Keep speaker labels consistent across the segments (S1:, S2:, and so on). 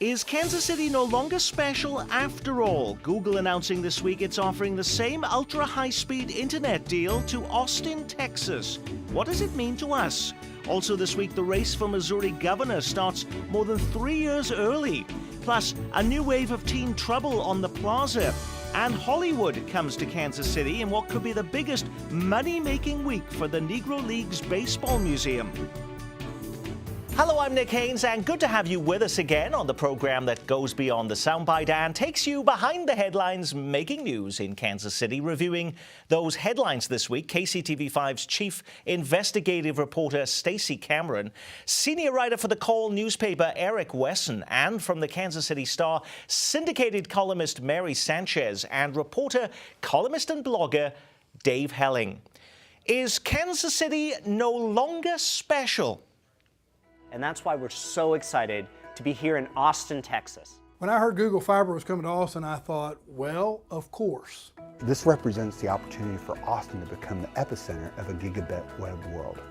S1: Is Kansas City no longer special after all? Google announcing this week it's offering the same ultra-high-speed internet deal to Austin, Texas. What does it mean to us? Also this week, the race for Missouri governor starts more than 3 years early. Plus, a new wave of teen trouble on the plaza. And Hollywood comes to Kansas City in what could be the biggest money-making week for the Negro Leagues Baseball Museum. Hello, I'm Nick Haynes, and good to have you with us again on the program that goes beyond the soundbite and takes you behind the headlines making news in Kansas City. Reviewing those headlines this week, KCTV5's chief investigative reporter Stacey Cameron, senior writer for the Call newspaper Eric Wesson, and from the Kansas City Star, syndicated columnist Mary Sanchez, and reporter, columnist and blogger Dave Helling. Is Kansas City no longer special?
S2: And that's why we're so excited to be here in Austin, Texas.
S3: When I heard Google Fiber was coming to Austin, I thought, well, of course.
S4: This represents the opportunity for Austin to become the epicenter of a gigabit web world.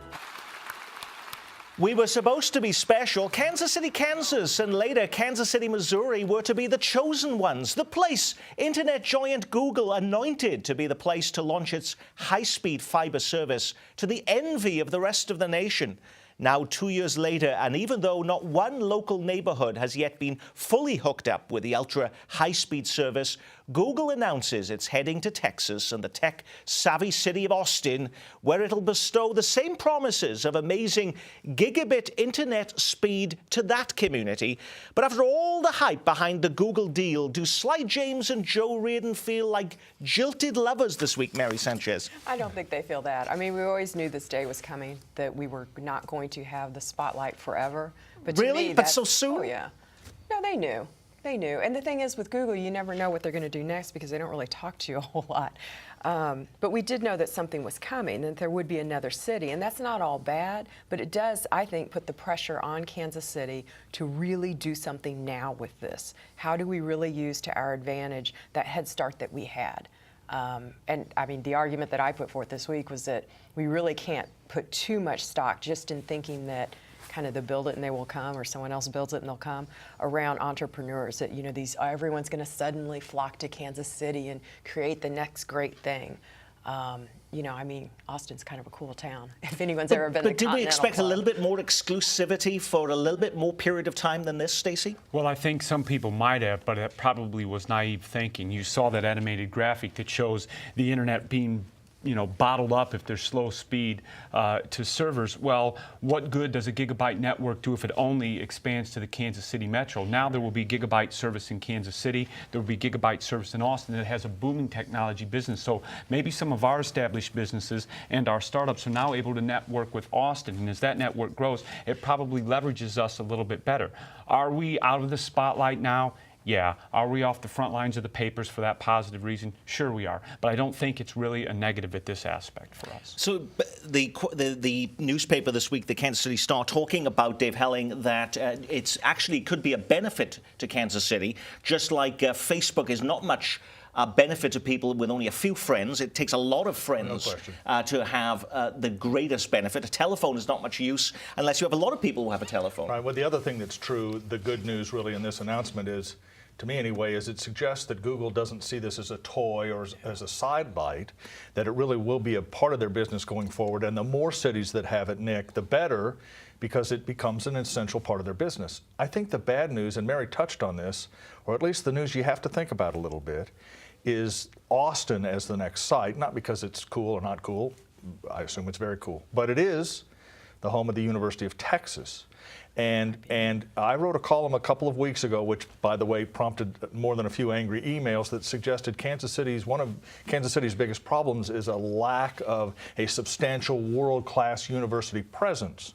S1: We were supposed to be special. Kansas City, Kansas, and later Kansas City, Missouri were to be the chosen ones, the place internet giant Google anointed to be the place to launch its high-speed fiber service to the envy of the rest of the nation. Now, 2 years later, and even though not one local neighborhood has yet been fully hooked up with the ultra-high-speed service, Google announces it's heading to Texas and the tech-savvy city of Austin, where it'll bestow the same promises of amazing gigabit internet speed to that community. But after all the hype behind the Google deal, do Sly James and Joe Reardon feel like jilted lovers this week, Mary Sanchez?
S5: I don't think they feel that. I mean, we always knew this day was coming, that we were not going to have the spotlight forever. But to
S1: really?
S5: me,
S1: But so soon?
S5: Oh, yeah. No, they knew. They knew. And the thing is, with Google, you never know what they're going to do next because they don't really talk to you a whole lot. But we did know that something was coming, that there would be another city. And that's not all bad, but it does, I think, put the pressure on Kansas City to really do something now with this. How do we really use to our advantage that head start that we had? And I mean, the argument that I put forth this week was that we really can't put too much stock just in thinking that kind of the build it and they will come, or someone else builds it and they'll come, around entrepreneurs, that, you know, everyone's going to suddenly flock to Kansas City and create the next great thing. You know, I mean, Austin's kind of a cool town, if anyone's ever been to the
S1: But did we expect
S5: Club.
S1: a little bit more exclusivity for a little bit more period of time than this, Stacey?
S6: Well, I think some people might have, but it probably was naive thinking. You saw that animated graphic that shows the internet being, you know, bottled up if there's slow speed to servers. Well, what good does a gigabyte network do if it only expands to the Kansas City metro? Now there will be gigabyte service in Kansas City. There will be gigabyte service in Austin that has a booming technology business. So maybe some of our established businesses and our startups are now able to network with Austin. And as that network grows, it probably leverages us a little bit better. Are we out of the spotlight now? Yeah. Are we off the front lines of the papers for that positive reason? Sure we are. But I don't think it's really a negative at this aspect for us.
S1: So the newspaper this week, the Kansas City Star, talking about, Dave Helling, that it's actually could be a benefit to Kansas City, just like Facebook is not much benefit to people with only a few friends. It takes a lot of friends to have the greatest benefit. A telephone is not much use unless you have a lot of people who have a telephone.
S7: Right. Well, the other thing that's true, the good news really in this announcement is, to me anyway, is it suggests that Google doesn't see this as a toy or as a sidelight, that it really will be a part of their business going forward. And the more cities that have it, Nick, the better, because it becomes an essential part of their business. I think the bad news, and Mary touched on this, or at least the news you have to think about a little bit, is Austin as the next site, not because it's cool or not cool, I assume it's very cool, but it is the home of the University of Texas. And I wrote a column a couple of weeks ago, which, by the way, prompted more than a few angry emails that suggested one of Kansas City's biggest problems is a lack of a substantial world-class university presence.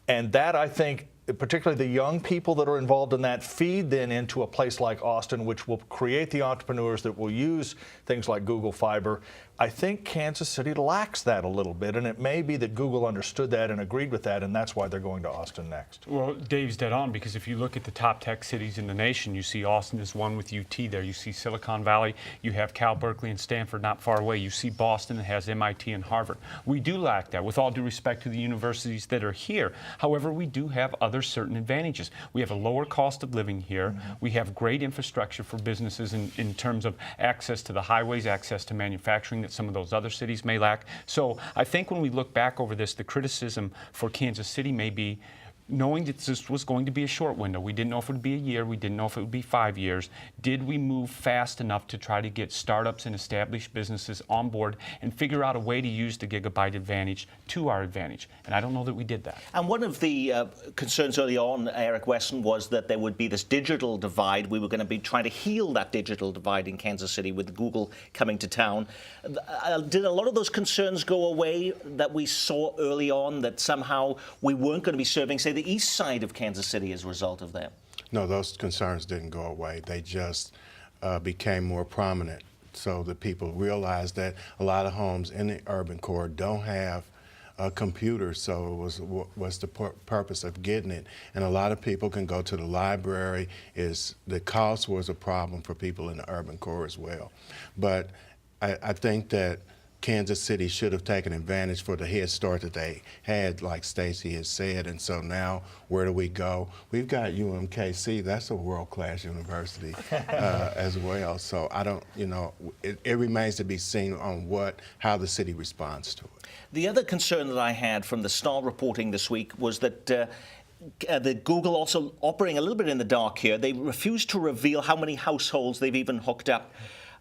S7: And that, I think, particularly the young people that are involved in that, feed then into a place like Austin, which will create the entrepreneurs that will use things like Google Fiber. I think Kansas City lacks that a little bit, and it may be that Google understood that and agreed with that, and that's why they're going to Austin next.
S6: Well, Dave's dead on, because if you look at the top tech cities in the nation, you see Austin is one with UT there. You see Silicon Valley, you have Cal, Berkeley, and Stanford not far away. You see Boston that has MIT and Harvard. We do lack that, with all due respect to the universities that are here. However, we do have other there's certain advantages. We have a lower cost of living here. We have great infrastructure for businesses in terms of access to the highways, access to manufacturing that some of those other cities may lack. So I think when we look back over this, the criticism for Kansas City may be knowing that this was going to be a short window. We didn't know if it would be a year. We didn't know if it would be 5 years. Did we move fast enough to try to get startups and established businesses on board and figure out a way to use the gigabyte advantage to our advantage? And I don't know that we did that.
S1: And one of the concerns early on, Eric Wesson, was that there would be this digital divide. We were going to be trying to heal that digital divide in Kansas City with Google coming to town. Did a lot of those concerns go away that we saw early on, that somehow we weren't going to be serving, say, the east side of Kansas City as a result of that?
S8: No, those concerns didn't go away. They just became more prominent. So the people realized that a lot of homes in the urban core don't have a computer, so it was the purpose of getting it. And a lot of people can go to the library. The cost was a problem for people in the urban core as well. But I think that Kansas City should have taken advantage for the head start that they had, like Stacy has said. And so now, where do we go? We've got UMKC. That's a world-class university as well. So I don't, it remains to be seen on how the city responds to it.
S1: The other concern that I had from the Star reporting this week was that the Google also operating a little bit in the dark here. They refuse to reveal how many households they've even hooked up.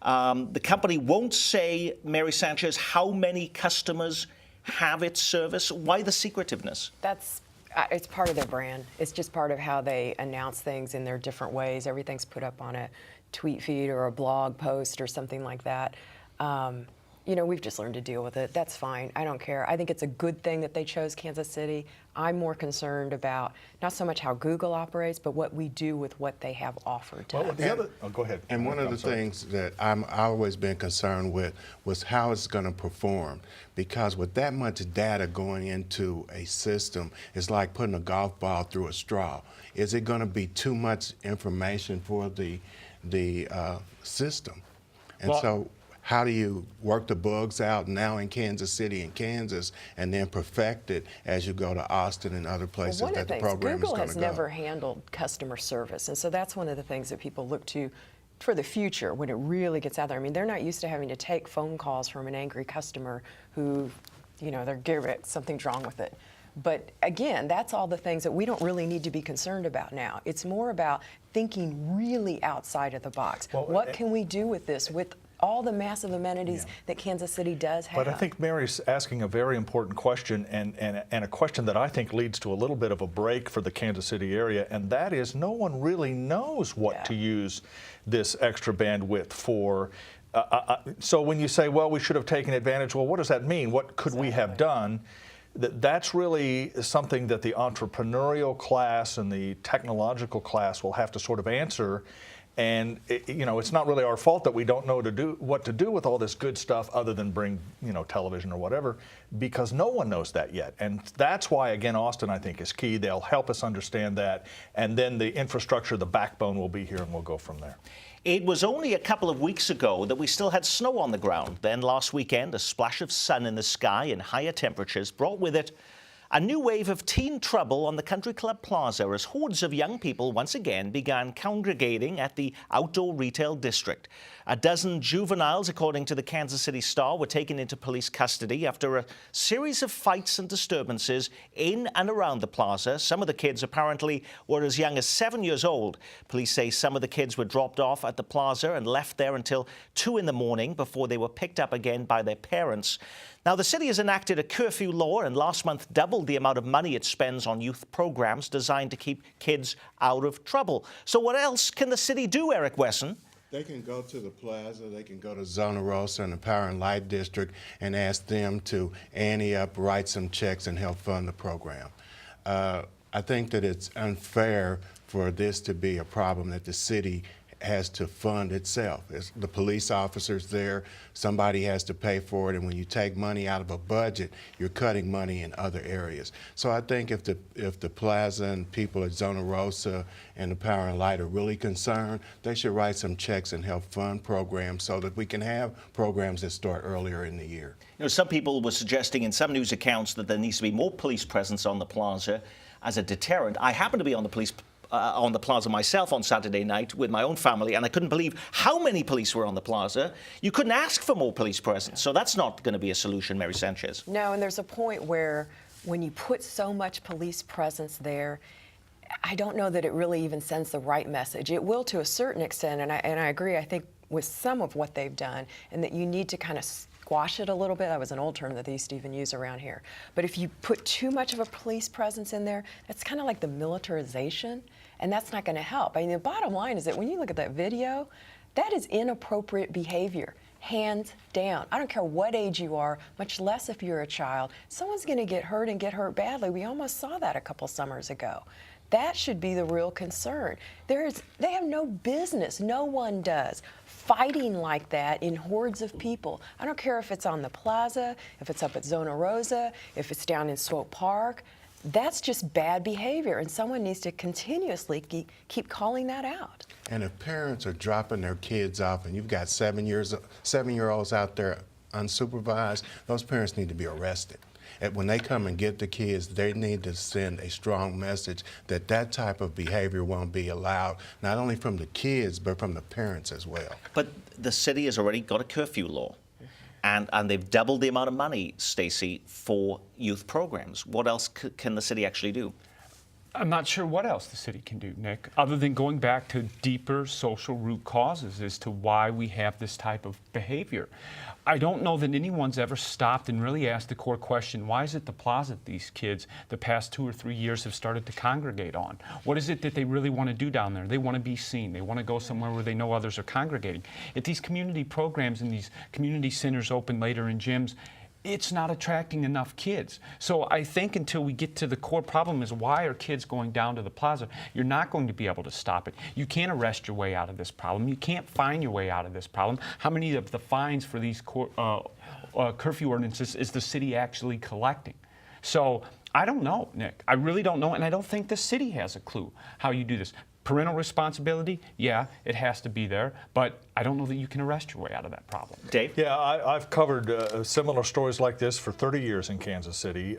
S1: The company won't say, Mary Sanchez, how many customers have its service. Why the secretiveness?
S5: It's part of their brand. It's just part of how they announce things in their different ways. Everything's put up on a tweet feed or a blog post or something like that. We've just learned to deal with it. That's fine. I don't care. I think it's a good thing that they chose Kansas City. I'm more concerned about not so much how Google operates, but what we do with what they have offered to us.
S7: Go ahead.
S8: And one of the things that I've always been concerned with was how it's going to perform. Because with that much data going into a system, it's like putting a golf ball through a straw. Is it going to be too much information for the system? And so how do you work the bugs out now in Kansas City and Kansas and then perfect it as you go to Austin and other places that the program is going to go?
S5: Google has never handled customer service, and so that's one of the things that people look to for the future when it really gets out there. I mean, they're not used to having to take phone calls from an angry customer who, something's wrong with it. But again, that's all the things that we don't really need to be concerned about now. It's more about thinking really outside of the box. What can we do with this, with all the massive amenities that Kansas City does have?
S7: But I think Mary's asking a very important question, and a question that I think leads to a little bit of a break for the Kansas City area, and that is no one really knows what to use this extra bandwidth for. So when you say, well, we should have taken advantage, well, what does that mean? What could we have done? That's really something that the entrepreneurial class and the technological class will have to sort of answer. And it's not really our fault that we don't know what to do with all this good stuff other than bring television or whatever, because no one knows that yet. And that's why, again, Austin, I think, is key. They'll help us understand that, and then the infrastructure, the backbone will be here, and we'll go from there.
S1: It was only a couple of weeks ago that we still had snow on the ground. Then last weekend, a splash of sun in the sky and higher temperatures brought with it a new wave of teen trouble on the Country Club Plaza as hordes of young people once again began congregating at the outdoor retail district. A dozen juveniles, according to the Kansas City Star, were taken into police custody after a series of fights and disturbances in and around the plaza. Some of the kids apparently were as young as 7 years old. Police say some of the kids were dropped off at the plaza and left there until 2 in the morning before they were picked up again by their parents. Now, the city has enacted a curfew law and last month doubled the amount of money it spends on youth programs designed to keep kids out of trouble. So what else can the city do, Eric Wesson?
S8: They can go to the plaza, they can go to Zona Rosa and the Power and Light District and ask them to ante up, write some checks, and help fund the program. I think that it's unfair for this to be a problem that the city has to fund itself. It's the police officers there, somebody has to pay for it, and when you take money out of a budget, you're cutting money in other areas. So I think if the plaza and people at Zona Rosa and the Power and Light are really concerned, they should write some checks and help fund programs so that we can have programs that start earlier in the year.
S1: You know, some people were suggesting in some news accounts that there needs to be more police presence on the plaza as a deterrent. I happen to be on the plaza myself on Saturday night with my own family, and I couldn't believe how many police were on the plaza. You couldn't ask for more police presence, so that's not going to be a solution, Mary Sanchez.
S5: No, and there's a point where when you put so much police presence there, I don't know that it really even sends the right message. It will to a certain extent, and I agree, I think, with some of what they've done, and that you need to kind of squash it a little bit. That was an old term that they used to even use around here. But if you put too much of a police presence in there, that's kind of like the militarization, and that's not going to help. I mean, the bottom line is that when you look at that video, that is inappropriate behavior, hands down. I don't care what age you are, much less if you're a child. Someone's going to get hurt and get hurt badly. We almost saw that a couple summers ago. That should be the real concern. They have no business, no one does, fighting like that in hordes of people. I don't care if it's on the plaza, if it's up at Zona Rosa, if it's down in Swope Park. That's just bad behavior, and someone needs to continuously keep calling that out.
S8: And if parents are dropping their kids off and you've got 7-year-olds out there unsupervised, those parents need to be arrested. And when they come and get the kids, they need to send a strong message that that type of behavior won't be allowed, not only from the kids, but from the parents as well.
S1: But the city has already got a curfew law, and they've doubled the amount of money, Stacey, for youth programs. What else can the city actually do?
S6: I'm not sure what else the city can do, Nick, other than going back to deeper social root causes as to why we have this type of behavior. I don't know that anyone's ever stopped and really asked the core question, why is it the plaza that these kids the past 2 or 3 years have started to congregate on? What is it that they really want to do down there? They want to be seen. They want to go somewhere where they know others are congregating. If these community programs and these community centers open later in gyms, it's not attracting enough kids. So I think until we get to the core problem is why are kids going down to the plaza, you're not going to be able to stop it. You can't arrest your way out of this problem. You can't fine your way out of this problem. How many of the fines for these curfew ordinances is the city actually collecting? So I don't know, Nick. I really don't know, and I don't think the city has a clue how you do this. Parental responsibility, yeah, it has to be there, but I don't know that you can arrest your way out of that problem.
S1: Dave?
S7: Yeah, I've covered similar stories like this for 30 years in Kansas City,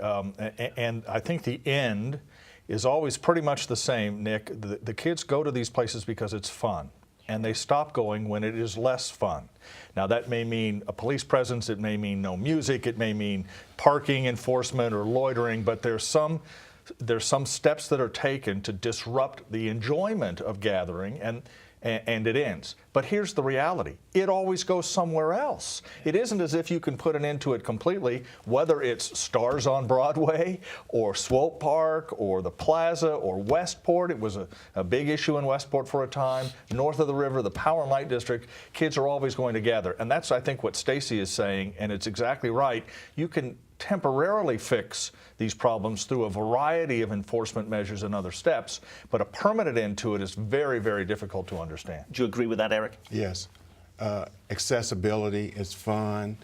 S7: and I think the end is always pretty much the same, Nick. The kids go to these places because it's fun, and they stop going when it is less fun. Now, that may mean a police presence, it may mean no music, it may mean parking enforcement or loitering, but there's some steps that are taken to disrupt the enjoyment of gathering, and it ends. But here's the reality. It always goes somewhere else. It isn't as if you can put an end to it completely, whether it's Stars on Broadway or Swope Park or the Plaza or Westport. It was a big issue in Westport for a time. North of the river, the Power and Light District, kids are always going to gather. And that's, I think, what Stacey is saying, and it's exactly right. You can temporarily fix these problems through a variety of enforcement measures and other steps, but a permanent end to it is very, very difficult to understand.
S1: Do you agree with that, Eric?
S8: Yes. Accessibility is fun.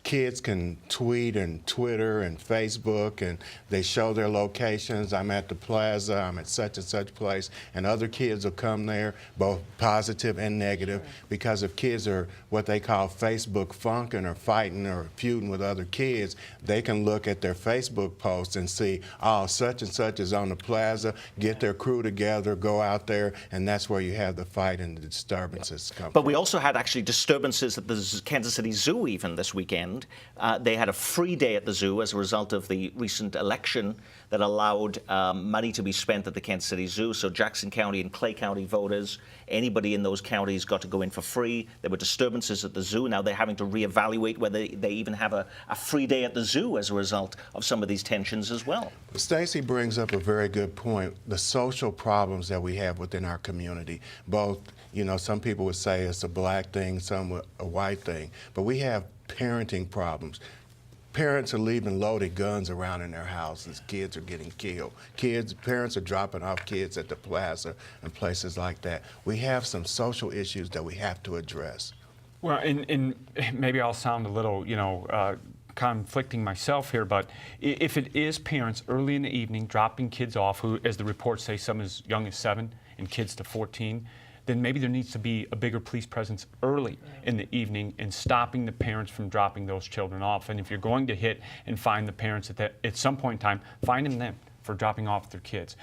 S8: Kids can tweet and Twitter and Facebook, and they show their locations. I'm at the plaza, I'm at such and such place, and other kids will come there, both positive and negative, because if kids are what they call Facebook funking or fighting or feuding with other kids, they can look at their Facebook posts and see, oh, such and such is on the plaza, get their crew together, go out there, and that's where you have the fight and the disturbances come
S1: But
S8: from.
S1: we also had actually disturbances at the Kansas City Zoo even this weekend. They had a free day at the zoo as a result of the recent election that allowed money to be spent at the Kansas City Zoo. So Jackson County and Clay County voters, anybody in those counties got to go in for free. There were disturbances at the zoo. Now they're having to reevaluate whether they even have a free day at the zoo as a result of some of these tensions as well.
S8: Stacey brings up a very good point. The social problems that we have within our community, both, you know, some people would say it's a black thing, some a white thing, but we have parenting problems. Parents are leaving loaded guns around in their houses. Kids are getting killed. Parents are dropping off kids at the plaza and places like that. We have some social issues that we have to address.
S6: Well, and maybe I'll sound a little, conflicting myself here, but if it is parents early in the evening dropping kids off, who, as the reports say, some as young as 7 and kids to 14, then maybe there needs to be a bigger police presence early in the evening in stopping the parents from dropping those children off. And if you're going to hit and find the parents at some point in time, find them for dropping off their kids.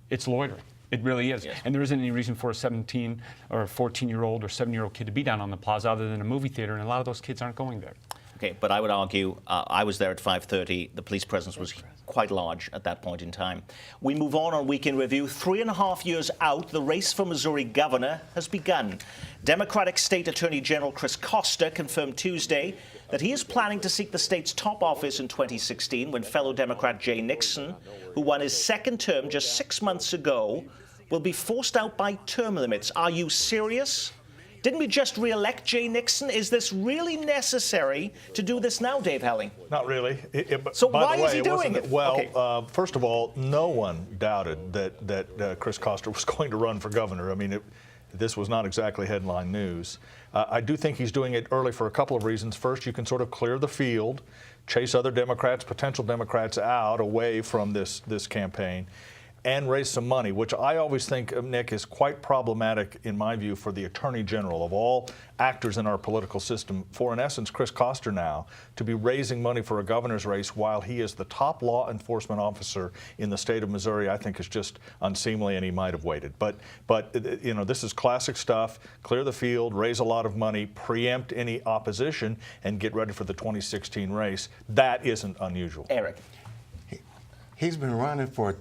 S6: It's loitering. It really is. Yes. And there isn't any reason for a 17 or 14-year-old or 7-year-old kid to be down on the plaza other than a movie theater, and a lot of those kids aren't going there.
S1: Okay, but I would argue, I was there at 5:30. The police presence was quite large at that point in time. We move on Week in Review. 3.5 years out, the race for Missouri governor has begun. Democratic State Attorney General Chris Koster confirmed Tuesday that he is planning to seek the state's top office in 2016 when fellow Democrat Jay Nixon, who won his second term just 6 months ago, will be forced out by term limits. Are you serious? Didn't we just re-elect Jay Nixon? Is this really necessary to do this now, Dave Helling?
S7: Not really.
S1: So why is he doing it?
S7: Well,
S1: okay.
S7: First of all, no one doubted that Chris Koster was going to run for governor. I mean, this was not exactly headline news. I do think he's doing it early for a couple of reasons. First, you can sort of clear the field, chase other Democrats, potential Democrats out, away from this campaign, and raise some money, which I always think, Nick, is quite problematic, in my view, for the Attorney General of all actors in our political system, for, in essence, Chris Koster now, to be raising money for a governor's race while he is the top law enforcement officer in the state of Missouri, I think is just unseemly, and he might have waited. But this is classic stuff. Clear the field, raise a lot of money, preempt any opposition, and get ready for the 2016 race. That isn't unusual.
S1: Eric.
S8: He's been running for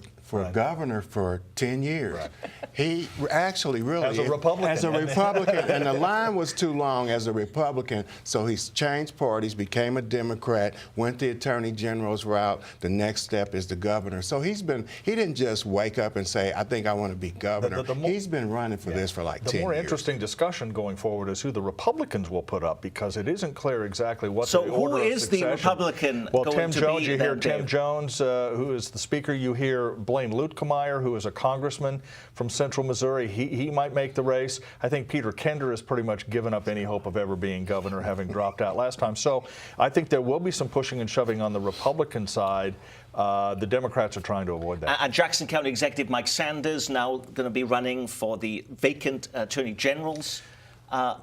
S8: governor for 10 years. Right. He actually really...
S7: As a Republican.
S8: And the line was too long as a Republican, so he's changed parties, became a Democrat, went the Attorney General's route. The next step is the governor. So he didn't just wake up and say, I think I want to be governor. He's been running for this for like 10 years.
S7: The more interesting discussion going forward is who the Republicans will put up, because it isn't clear exactly what the order of succession.
S1: So who is the Republican
S7: Well,
S1: going
S7: Tim
S1: to
S7: Jones,
S1: be
S7: you hear
S1: then,
S7: Tim
S1: Dave?
S7: Jones, who is the Speaker. You hear Blaine Luetkemeyer, who is a congressman from Central Missouri. He might make the race. I think Peter Kender has pretty much given up any hope of ever being governor, having dropped out last time. So I think there will be some pushing and shoving on the Republican side. The Democrats are trying to avoid that.
S1: And Jackson County Executive Mike Sanders now going to be running for the vacant Attorney General's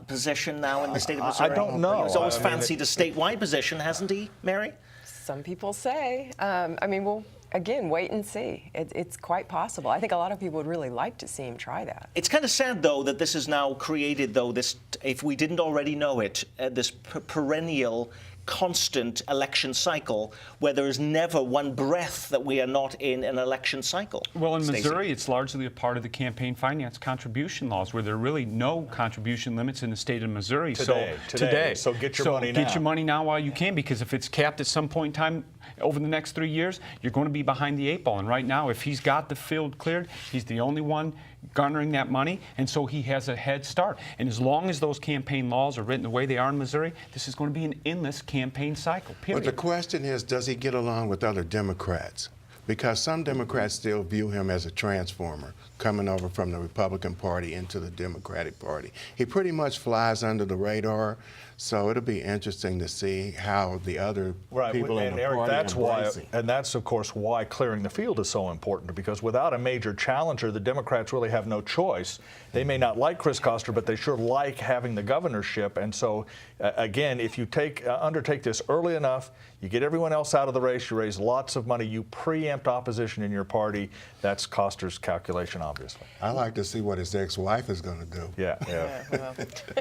S1: position now in the state of Missouri.
S7: I don't know.
S1: He's always fancied a statewide position, hasn't he, Mary?
S5: Some people say. We'll, again, wait and see. It's quite possible. I think a lot of people would really like to see him try that.
S1: It's kind of sad, though, that this is now created, though, this, if we didn't already know it, this perennial, constant election cycle where there is never one breath that we are not in an election cycle.
S6: Well, in
S1: Stacey.
S6: Missouri, it's largely a part of the campaign finance contribution laws, where there are really no contribution limits in the state of Missouri.
S7: Today. So get your money now.
S6: Get your money now while you can, because if it's capped at some point in time over the next 3 years, you're going to be behind the 8 ball. And right now, if he's got the field cleared, he's the only one garnering that money, and so he has a head start. And as long as those campaign laws are written the way they are in Missouri, this is going to be an endless campaign cycle, period.
S8: But the question is, does he get along with other Democrats? Because some Democrats still view him as a transformer coming over from the Republican Party into the Democratic Party. He pretty much flies under the radar, so it'll be interesting to see how the other people in the
S7: Eric,
S8: party
S7: that's why, and that's of course why clearing the field is so important, because without a major challenger, the Democrats really have no choice. They may not like Chris Koster, but they sure like having the governorship. And so, again, if you undertake this early enough, you get everyone else out of the race, you raise lots of money, you preempt opposition in your party. That's Koster's calculation, obviously.
S8: I like to see what his ex-wife is going to do.
S7: Yeah.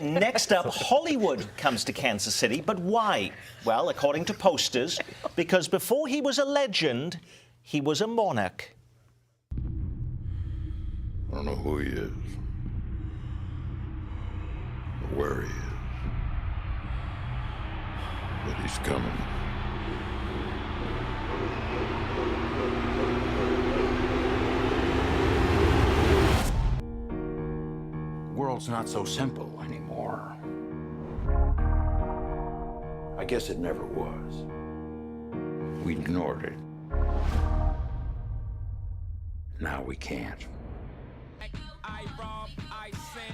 S1: Next up, Hollywood comes to Kansas City, but why? Well, according to posters, because before he was a legend, he was a monarch.
S9: I don't know who he is, or where he is, but he's coming.
S10: The world's not so simple anymore. I guess it never was.
S9: We ignored it. Now we can't.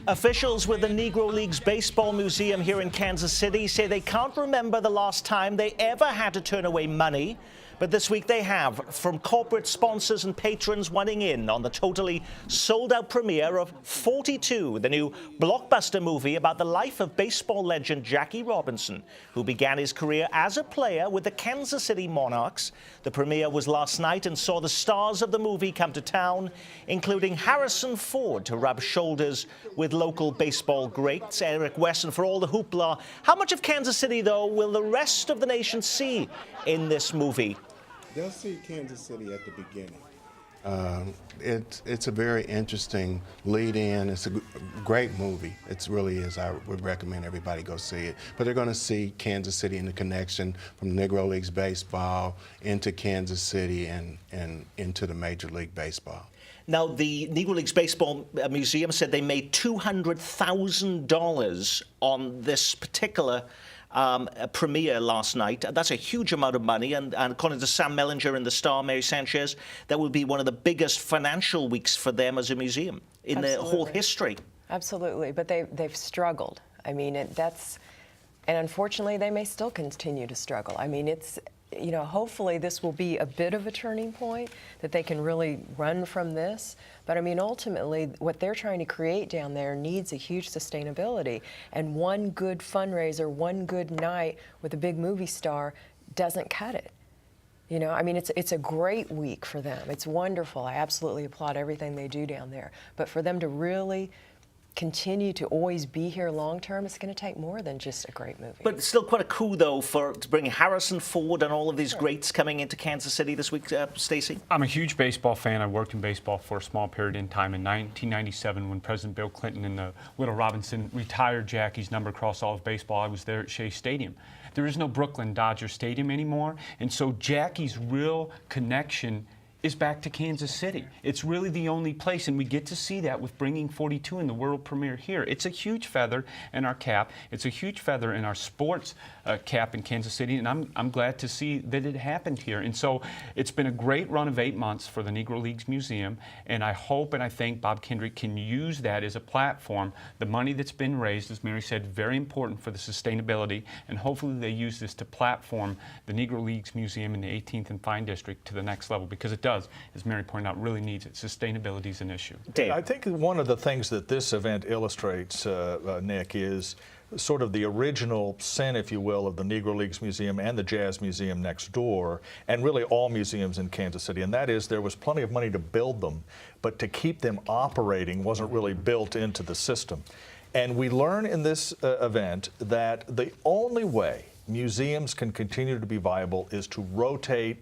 S1: Officials with the Negro Leagues Baseball Museum here in Kansas City say they can't remember the last time they ever had to turn away money. But this week they have, from corporate sponsors and patrons wanting in on the totally sold-out premiere of 42, the new blockbuster movie about the life of baseball legend Jackie Robinson, who began his career as a player with the Kansas City Monarchs. The premiere was last night and saw the stars of the movie come to town, including Harrison Ford to rub shoulders with local baseball greats, Eric Wesson for all the hoopla. How much of Kansas City, though, will the rest of the nation see in this movie?
S8: They'll see Kansas City at the beginning. It's a very interesting lead-in. It's a great movie. It really is. I would recommend everybody go see it. But they're going to see Kansas City and the connection from Negro Leagues Baseball into Kansas City and into the Major League Baseball.
S1: Now, the Negro Leagues Baseball Museum said they made $200,000 on this particular premiere last night. That's a huge amount of money, and according to Sam Mellinger and the star Mary Sanchez, that would be one of the biggest financial weeks for them as a museum in their whole history.
S5: Absolutely, but they've struggled. I mean, and unfortunately, they may still continue to struggle. I mean, it's, you know, hopefully this will be a bit of a turning point, that they can really run from this. But I mean, ultimately, what they're trying to create down there needs a huge sustainability. And one good fundraiser, one good night with a big movie star doesn't cut it. You know, I mean, it's a great week for them. It's wonderful. I absolutely applaud everything they do down there. But for them to really continue to always be here long term, it's going to take more than just a great movie.
S1: But it's still quite a coup, though, to bring Harrison Ford and all of these greats coming into Kansas City this week, Stacey.
S6: I'm a huge baseball fan. I worked in baseball for a small period in time. In 1997, when President Bill Clinton and the Little Robinson retired Jackie's number across all of baseball, I was there at Shea Stadium. There is no Brooklyn Dodger Stadium anymore, and so Jackie's real connection is back to Kansas City. It's really the only place, and we get to see that with bringing 42 in the world premiere here. It's a huge feather in our cap. It's a huge feather in our sports cap in Kansas City, and I'm glad to see that it happened here. And so it's been a great run of 8 months for the Negro Leagues Museum, and I hope and I think Bob Kendrick can use that as a platform. The money that's been raised, as Mary said, very important for the sustainability, and hopefully they use this to platform the Negro Leagues Museum in the 18th and Fine District to the next level, because it does, as Mary pointed out, really needs it. Sustainability is an issue.
S1: Dave.
S7: I think one of the things that this event illustrates, Nick, is sort of the original sin, if you will, of the Negro Leagues Museum and the Jazz Museum next door, and really all museums in Kansas City, and that is there was plenty of money to build them, but to keep them operating wasn't really built into the system. And we learn in this event that the only way museums can continue to be viable is to rotate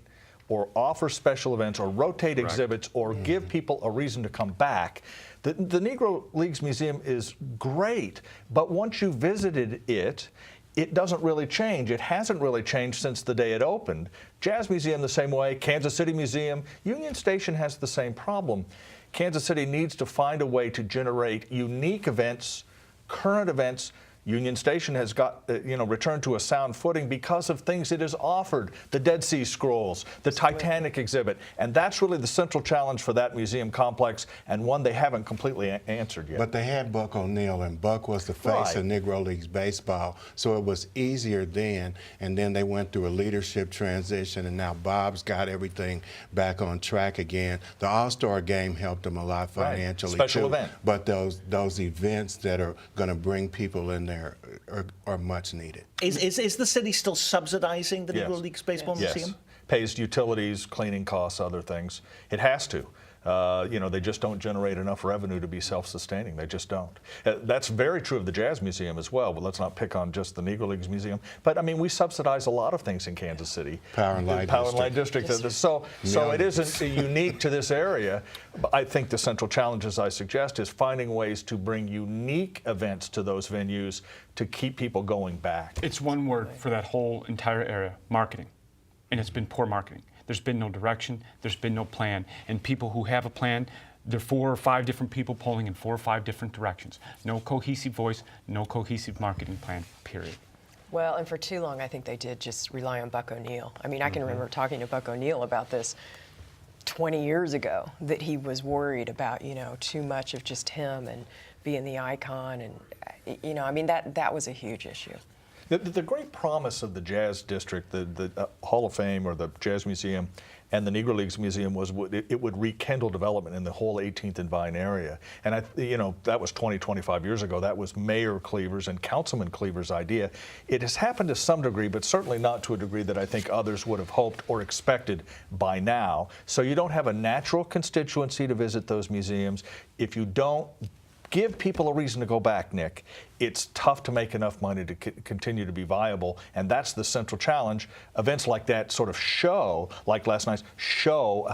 S7: or offer special events or rotate exhibits or give people a reason to come back. The Negro Leagues Museum is great, but once you visited it, it doesn't really change. It hasn't really changed since the day it opened. Jazz Museum the same way, Kansas City Museum, Union Station has the same problem. Kansas City needs to find a way to generate unique events, current events. Union Station has got, returned to a sound footing because of things it has offered, the Dead Sea Scrolls, the Titanic exhibit, and that's really the central challenge for that museum complex, and one they haven't completely answered yet.
S8: But they had Buck O'Neil, and Buck was the face of Negro Leagues Baseball, so it was easier then, and then they went through a leadership transition, and now Bob's got everything back on track again. The All-Star Game helped them a lot financially,
S7: Special event.
S8: But those events that are going to bring people in there are much needed.
S1: Is the city still subsidizing the Negro Leagues Baseball Museum?
S7: Yes. Pays utilities, cleaning costs, other things. It has to. They just don't generate enough revenue to be self-sustaining. They just don't. That's very true of the Jazz Museum as well, but let's not pick on just the Negro Leagues Museum. But, I mean, we subsidize a lot of things in Kansas City.
S8: Power and Light District.
S7: So it isn't unique to this area. But I think the central challenge, as I suggest, is finding ways to bring unique events to those venues to keep people going back.
S6: It's one word for that whole entire area: marketing. And it's been poor marketing. There's been no direction, there's been no plan. And people who have a plan, there are 4 or 5 different people pulling in 4 or 5 different directions. No cohesive voice, no cohesive marketing plan, period.
S5: Well, and for too long, I think they did just rely on Buck O'Neill. I mean, I can remember talking to Buck O'Neill about this 20 years ago, that he was worried about, too much of just him and being the icon. And, I mean, that was a huge issue.
S7: The great promise of the Jazz District, the Hall of Fame or the Jazz Museum and the Negro Leagues Museum was it would rekindle development in the whole 18th and Vine area. And that was 25 years ago. That was Mayor Cleaver's and Councilman Cleaver's idea. It has happened to some degree, but certainly not to a degree that I think others would have hoped or expected by now. So you don't have a natural constituency to visit those museums. If you don't give people a reason to go back, Nick, it's tough to make enough money to continue to be viable, and that's the central challenge. Events like that sort of show, like last night's, show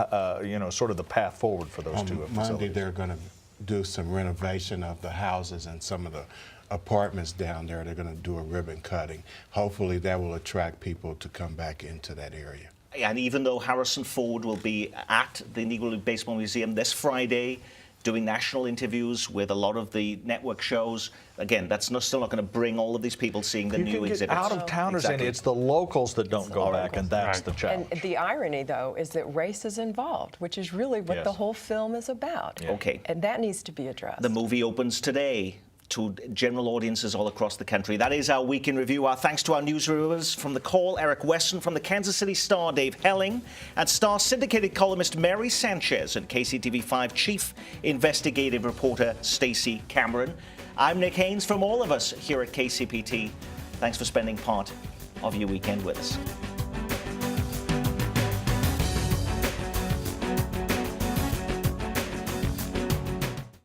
S7: sort of the path forward for those two facilities.
S8: Monday, they're going to do some renovation of the houses and some of the apartments down there. They're going to do a ribbon cutting. Hopefully that will attract people to come back into that area.
S1: And even though Harrison Ford will be at the Negro League Baseball Museum this Friday, doing national interviews with a lot of the network shows. Again, that's still not going to bring all of these people seeing the new exhibits.
S7: Out of towners, and it's the locals that don't go back, and that's the challenge.
S5: And the irony, though, is that race is involved, which is really what the whole film is about.
S1: Yeah. Okay.
S5: And that needs to be addressed.
S1: The movie opens today to general audiences all across the country. That is our Week in Review. Our thanks to our newsreviewers from The Call, Eric Weston, from the Kansas City Star, Dave Helling, and Star syndicated columnist Mary Sanchez, and KCTV5 chief investigative reporter Stacey Cameron. I'm Nick Haynes from all of us here at KCPT. Thanks for spending part of your weekend with us.